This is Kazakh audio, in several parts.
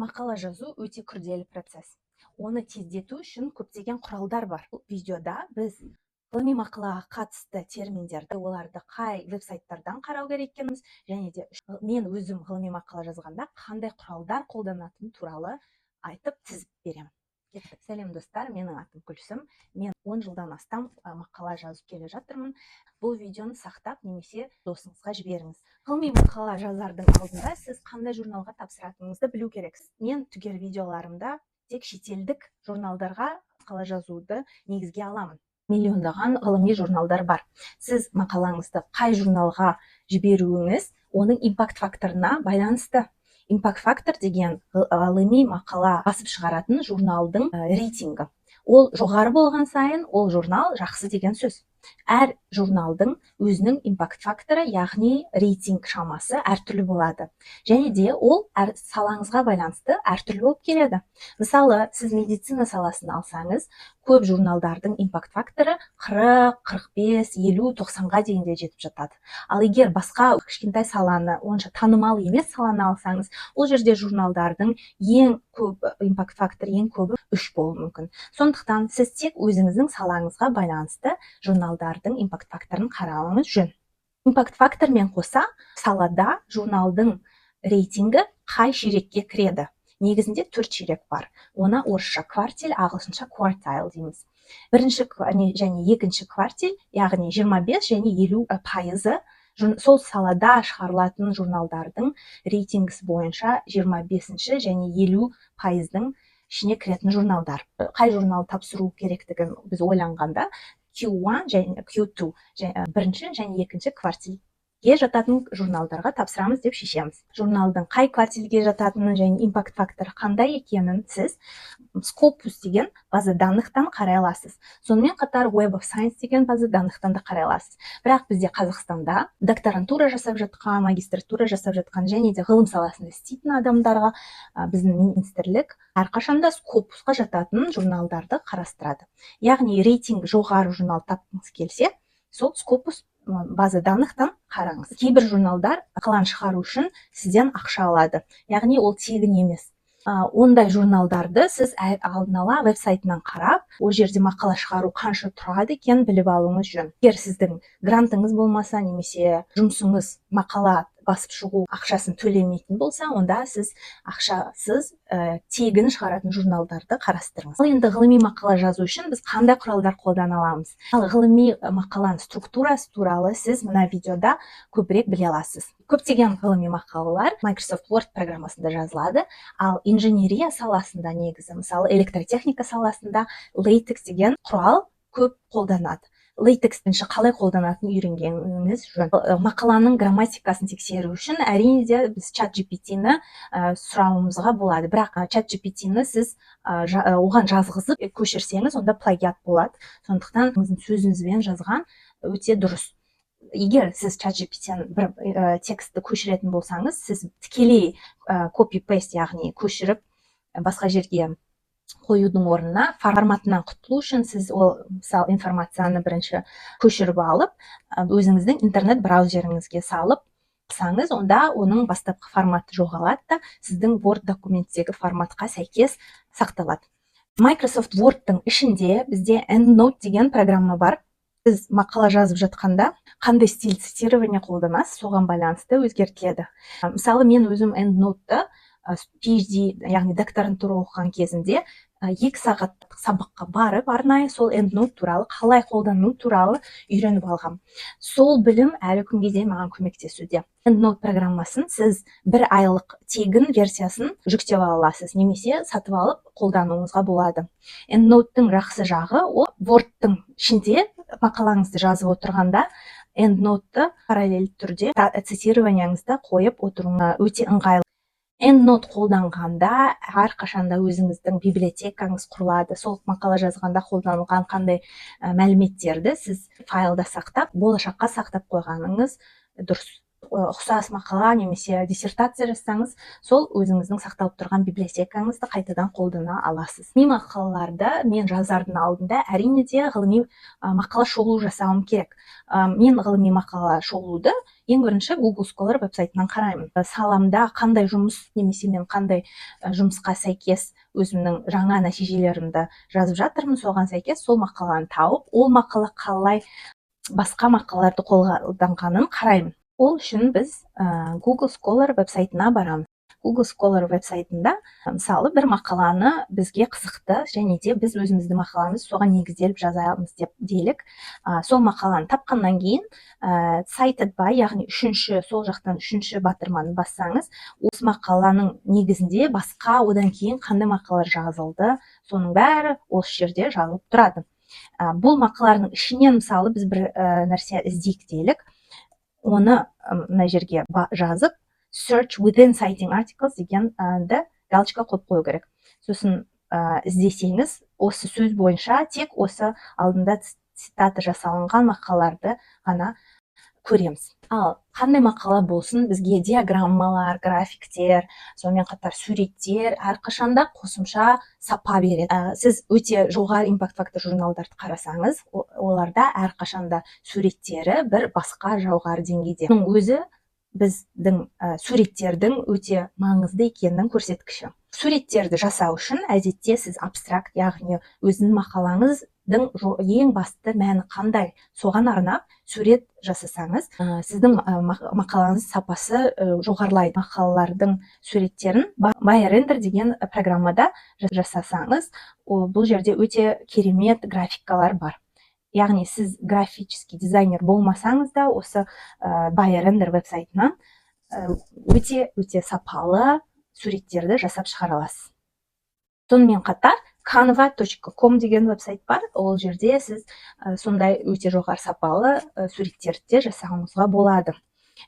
Мақала жазу өте күрделі процесс. Оны тездету үшін көптеген құралдар бар. Бұл видеода біз ғылыми мақалаға қатысты терминдерді, оларды қай веб-сайттардан қарау керек екеніміз, және де мен өзім ғылыми мақала жазғанда қандай құралдар қолданатыны туралы айтып тізіп беремін. Сәлем достар, менің атым Гүлсім. Мен 10 жылдан астам мақала жазып келе жатырмын. Бұл видеоны сақтап немесе досыңызға жіберіңіз. Ғылыми мақала жазардың алдында сіз қандай журналға тапсыратыныңызды білу керексіз. Мен түгел видеоларымда тек шетелдік журналдарға мақала жазуды негізге аламын. Миллиондаған ғылыми журналдар бар. Сіз мақалаңызды қай журналға жіберуіңіз оның импакт факторына байланысты. Импакт фактор деген ғылыми мақала басып шығаратын журналдың рейтингі. Ол жоғары болған сайын, ол журнал жақсы деген сөз. Әр журналдың өзінің импакт факторы, яғни рейтинг шамасы әртүрлі болады. Және де ол әр салаңызға байланысты әртүрлі болып келеді. Мысалы, сіз медицина саласын алсаңыз, көп журналдардың импакт факторы 40, 45, 50, 90-ға дейінде жетіп жатады. Ал егер басқа кішкентай саланы, онша танымал емес саланы алсаңыз, ол жерде журналдардың ең көп импакт факторы, ең көбі 3 болуы мүмкін. Сондықтан сіз тек өзіңіздің салаңызға байланысты журналдардың импакт факторын қарауыңыз жөн. Импакт фактормен қоса, салада журналдың рейтингі қай ширекке кіреді? Негізінде 4 ширек бар. Оны орысша квартиль, ағылшынша квартайл дейміз. Бірінші және екінші квартиль, яғни 25 және 50% сол салада шығарылатын журналдардың рейтингісі бойынша 25 және 50% ішіне кіретін журналдар. Қай журнал тапсыру керектігін біз ойланғанда Q1 және Q2 бірінші және екінші квартильге жататын журналдарға тапсырамыз деп шешеміз. Журналдың қай квартильге жататынын және импакт факторы қандай екенін сіз Scopus деген база данықтан қарай аласыз. Сонымен қатар Web of Science деген база данықтан да қарай аласыз. Бірақ бізде Қазақстанда докторантура жасап жатқан, магистратура жасап жатқан және де ғылым саласында істейтін адамдарға біздің министрлік әрқашанда Scopusқа жататын журналдарды қарастырады. Яғни рейтинг жоғары журнал тапқыңыз келсе, сол Scopus база данықтан қараңыз. Кейбір журналдар мақаланы шығару үшін сізден ақша алады. Яғни ол тегін емес. Ондай журналдарды сіз алдын ала веб-сайтынан қарап, ол жерде мақала шығару қанша тұрады екенін біліп алуыңыз жөн. Егер сіздің грантыңыз болмаса, немесе жұмысыңыз мақала басып шығу ақшасын төлемейтін болса, онда сіз ақшасыз тегін шығаратын журналдарды қарастырыңыз. Ал енді ғылыми мақала жазу үшін біз қандай құралдар қолдана аламыз? Ал ғылыми мақаланың структурасы туралы сіз мына видеода көбірек біле аласыз. Көптеген ғылыми мақалалар Microsoft Word программасында жазылады, ал инженерия саласында негізі, мысалы электротехника саласында LaTeX деген құрал көп қолданады. LaTeX-ті қалай қолданатынын үйренгеніңіз жөн. Мақаланың грамматикасын тексеру үшін әрине де біз ChatGPT-ні сұрауымызға болады. Бірақ ChatGPT-ні сіз оған жазғызып көшірсеңіз, онда плагиат болады. Сондықтан сіздің сөзіңізбен жазған өте дұрыс. Егер сіз ChatGPT-ні бір текстті көшіретін болсаңыз, сіз тікелей copy-paste, яғни көшіріп басқа жерге қоюдың орнына форматынан құтылу үшін сіз ол мысалы информацияны бірінші көшіріп алып, өзіңіздің интернет браузеріңізге салып саңыз, онда оның бастапқы форматы жоғалады да сіздің Word документтегі форматқа сәйкес сақталады. Microsoft Word-тың ішінде бізде EndNote деген программа бар. Сіз мақала жазып жатқанда қандай стиль цитирование қолданасыз, соған байланысты өзгертіледі. Мысалы, мен өзім EndNote-ты PhD, яғни докторантура оқыған кезінде 2 сағаттық сабаққа барып, арнайы сол EndNote туралы, қалай қолдану туралы үйреніп алғам. Сол білім әлі күнге дейін маған көмектесуде. EndNote программасын сіз 1 айлық тегін версиясын жүктеп аласыз, немесе сатып алып қолдануыңызға болады. EndNote-тың жақсы жағы, ол Word-тың ішінде мақалаңызды жазып отырғанда EndNote-ты параллель түрде цитированияңызды қойып отыруыңыз өте ыңғайлы. EndNote қолданғанда әрқашанда өзіңіздің библиотекаңыз құрылады. Сол мақала жазғанда қолданылған қандай мәліметтерді сіз файлда сақтап, болашаққа сақтап қойғаныңыз дұрыс. ұқсас мақала немесе диссертация жазсаңыз, сол өзіңіздің сақталып тұрған библиотекаңызды қайтадан қолдана аласыз. Ғылыми мақалаларды мен жазардың алдында әрине де ғылыми мақала шолу жасауым керек. Мен ғылыми мақала шолуды ең бірінші Google Scholar веб-сайтынан қараймын. Саламда қандай жұмыс немесе мен қандай жұмысқа сәйкес өзімнің жаңа нәтижелерімді жазып жатырмын, соған сәйкес сол мақаланы тауып, ол мақала қалай басқа мақалаларды қолданғанын қараймын. Ол үшін біз Google Scholar веб-сайтына барамыз. Google Scholar веб-сайтында мысалы бір мақаланы бізге қызықты және де біз өзіміздің мақаламыз соған негізделіп жазамыз деп делік. Сол мақаланы тапқаннан кейін cited by, яғни сол жақтан үшінші батырманы бассаңыз, осы мақаланың негізінде басқа одан кейін қандай мақалалар жазылды, соның бәрі осы жерде жазылып тұрады. Бұл мақалардың ішінен мысалы біз бір нәрсе іздейік делік. Оны мына жерге жазып search within citing articles дегенді галочка қойып қою керек. Сосын іздесеңіз, осы сөз бойынша тек осы алдында цитата жасалынған мақалаларды ғана көреміз. Ал қандай мақала болсын, бізге диаграммалар, графиктер, сонымен қатар суреттер әрқашанда қосымша сапа береді. Сіз өте жоғары импакт фактор журналдарды қарасаңыз, оларда әрқашанда суреттері бір басқа жоғары деңгейде. Оның өзі біздің суреттердің өте маңызды екенінің көрсеткіші. Суреттерді жасау үшін әдетте сіз абстракт, яғни өзінің мақалаңыздың ең басты мәні қандай, соған арнап сурет жасасаңыз, сіздің мақалаңыз сапасы жоғарылайды. Мақалалардың суреттерін ByRender деген программада жасасаңыз, бұл жерде өте керемет графикалар бар. Яғни сіз графический дизайнер болмасаңыз да, осы ByRender веб-сайтынан өте сапалы суреттерді жасап шығара аласыз. Сонымен қатар canva.com деген веб-сайт бар. Ол жерде сіз сондай өте жоғары сапалы суреттерді жасауыңызға болады.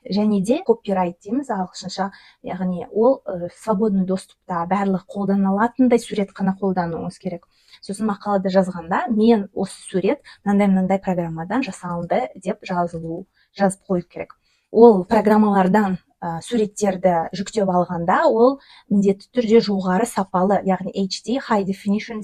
Және де копирайт дейміз ағылшынша, яғни ол свободный доступта барлық қолдана алатындай сурет қана қолдануыңыз керек. Сосын мақалада жазғанда, мен осы сурет мынандай программадан жасалынды деп жазып қою керек. Ол программалардан суреттерді жүктеп алғанда, ол міндетті түрде жоғары сапалы, яғни HD, high definition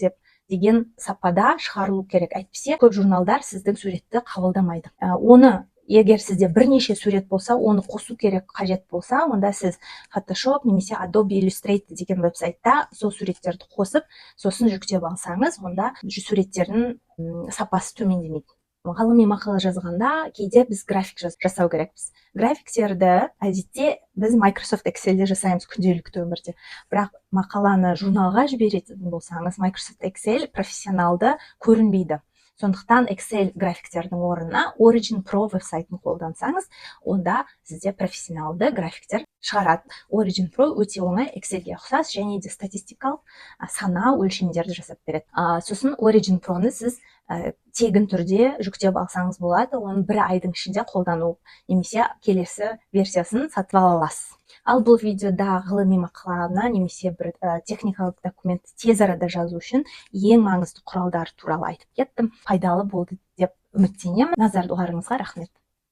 деген сапада шығарылу керек. Әйтпесе көп журналдар сіздің суретті қабылдамайды. Оны егер сізде бірнеше сурет болса, оны қосу керек қажет болса, онда сіз Photoshop немесе Adobe Illustrator деген веб-сайтта сол суреттерді қосып, сосын жүктеп алсаңыз, онда суреттердің сапасы төмендемейді. Ғылыми мақала жазғанда кейде біз график жасау керекпіз. Графиктерді әдетте біз Microsoft Excel'де жасаймыз күнделікті өмірде. Бірақ мақаланы журналға жіберетін болсаңыз, Microsoft Excel профессионалды көрінбейді. Сондықтан Excel графиктердің орнына Origin Pro веб-сайтын қолдансаңыз, онда сізде профессионалды графиктер шығарады. Origin Pro өте оңай, Excel'ге ұқсас және де статистикалық сана өлшемдерді жасап береді. Сосын Origin Pro'ны сіз тегін түрде жүктеп алсаңыз болады, оны бір айдың ішінде қолдану немесе келесі версиясын сатып ала аласыз. Ал бұл видеода ғылыми мақаланы немесе бір техникалық документті тез арада жазу үшін ең маңызды құралдар туралы айтып кеттім. Пайдалы болды деп үміттенемін. Назарларыңызға рахмет.